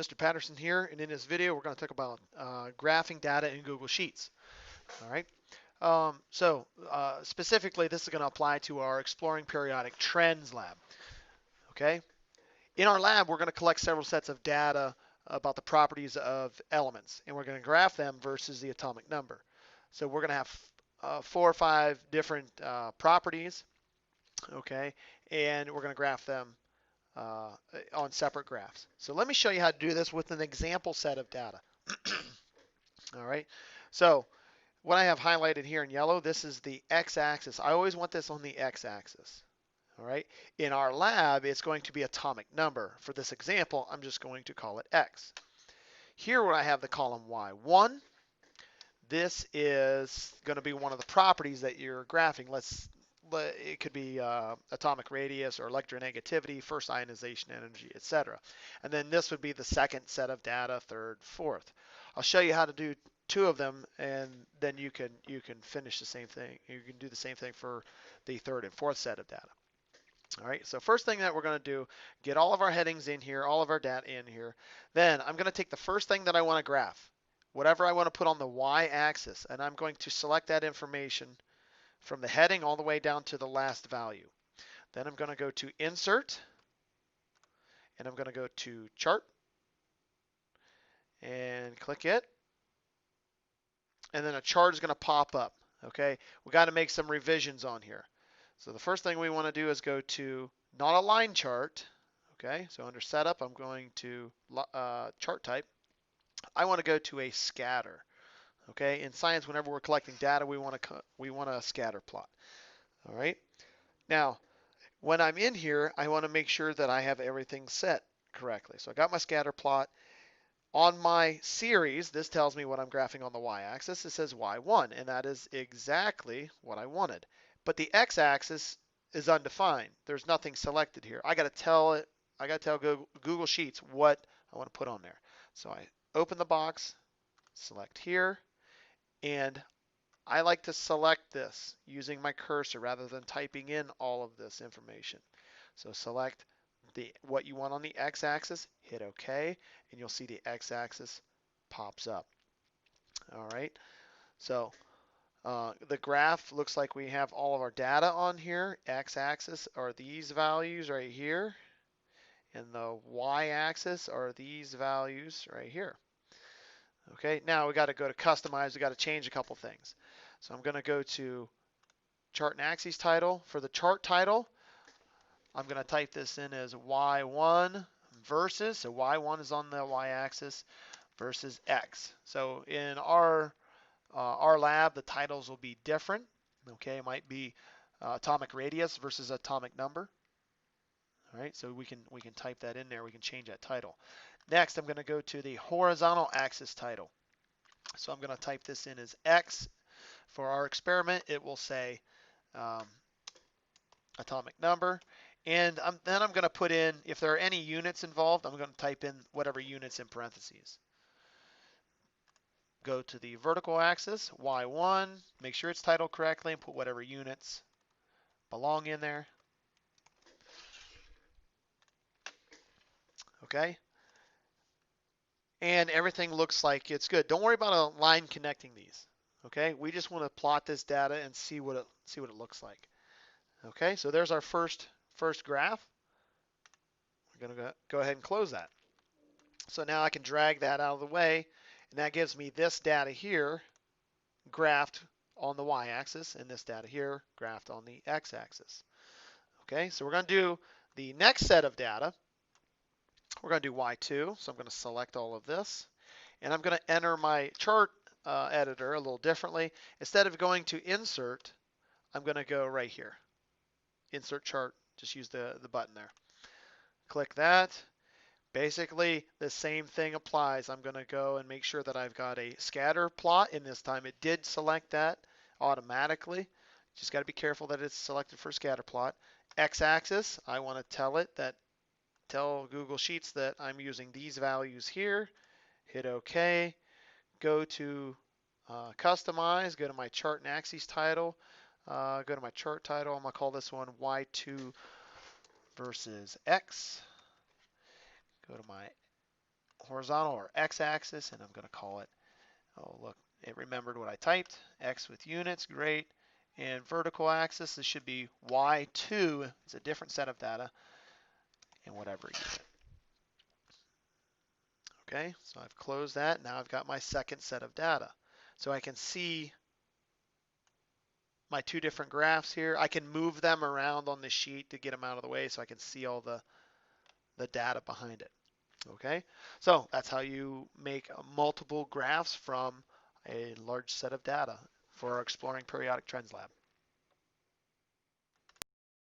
Mr. Patterson here, and in this video we're going to talk about graphing data in Google Sheets. All right. Specifically, this is going to apply to our Exploring Periodic Trends lab. Okay. In our lab, we're going to collect several sets of data about the properties of elements, and we're going to graph them versus the atomic number. So we're going to have 4 or 5 different properties, okay, and we're going to graph them uh, on separate graphs. So let me show you how to do this with an example set of data. All right. So what I have highlighted here in yellow, this is the x-axis. I always want this on the x-axis. All right. In our lab, it's going to be atomic number. For this example, I'm just going to call it x. Here where I have the column y1, this is going to be one of the properties that you're graphing. It could be atomic radius or electronegativity, first ionization energy, etc. And then this would be the second set of data, third, fourth. I'll show you how to do 2 of them, and then you can finish the same thing. You can do the same thing for the third and fourth set of data. All right, so first thing that we're going to do, get all of our headings in here, all of our data in here. Then I'm going to take the first thing that I want to graph, whatever I want to put on the y-axis, and I'm going to select that information from the heading all the way down to the last value. Then I'm going to go to Insert, and I'm going to go to Chart, and click it. And then a chart is going to pop up. Okay, we got to make some revisions on here. So the first thing we want to do is go to not a line chart. Okay, so under Setup, I'm going to Chart Type. I want to go to a scatter. Okay, in science, whenever we're collecting data, we want a scatter plot. All right. Now, when I'm in here, I want to make sure that I have everything set correctly. So I got my scatter plot. On my series, this tells me what I'm graphing on the y-axis. It says y1, and that is exactly what I wanted. But the x-axis is undefined. There's nothing selected here. I got to tell Google Sheets what I want to put on there. So I open the box, select here, and I like to select this using my cursor rather than typing in all of this information. So select what you want on the x-axis, hit OK, and you'll see the x-axis pops up. All right, so the graph looks like we have all of our data on here. X-axis are these values right here, and the y-axis are these values right here. Okay, now we got to go to Customize. We got to change a couple things. So I'm going to go to Chart and Axes title. For the chart title, I'm going to type this in as y1 versus, so y1 is on the y-axis, versus x. So in our lab, the titles will be different. Okay, it might be atomic radius versus atomic number. All right, so we can type that in there. We can change that title. Next, I'm going to go to the horizontal axis title. So I'm going to type this in as x. For our experiment, it will say atomic number. And then I'm going to put in, if there are any units involved, I'm going to type in whatever units in parentheses. Go to the vertical axis, y1, make sure it's titled correctly and put whatever units belong in there. Okay. And everything looks like it's good. Don't worry about a line connecting these. Okay. We just want to plot this data and see what it looks like. Okay. So there's our first graph. We're going to go ahead and close that. So now I can drag that out of the way, and that gives me this data here graphed on the y-axis, and this data here graphed on the x-axis. Okay, so we're going to do the next set of data. We're going to do y2, so I'm going to select all of this, and I'm going to enter my chart editor a little differently. Instead of going to Insert, I'm going to go right here. Insert Chart, just use the button there. Click that. Basically, the same thing applies. I'm going to go and make sure that I've got a scatter plot, and this time it did select that automatically. Just got to be careful that it's selected for scatter plot. X-axis, I want to tell Google Sheets that I'm using these values here. Hit OK. Go to Customize. Go to my Chart and Axes title. Go to my chart title. I'm going to call this one Y2 versus X. Go to my horizontal or x-axis, and I'm going to call it, oh look, it remembered what I typed, x with units, great. And vertical axis, this should be y2, it's a different set of data, in whatever unit. Okay, so I've closed that. Now I've got my second set of data. So I can see my two different graphs here. I can move them around on the sheet to get them out of the way so I can see all the data behind it. Okay, so that's how you make multiple graphs from a large set of data for our Exploring Periodic Trends lab.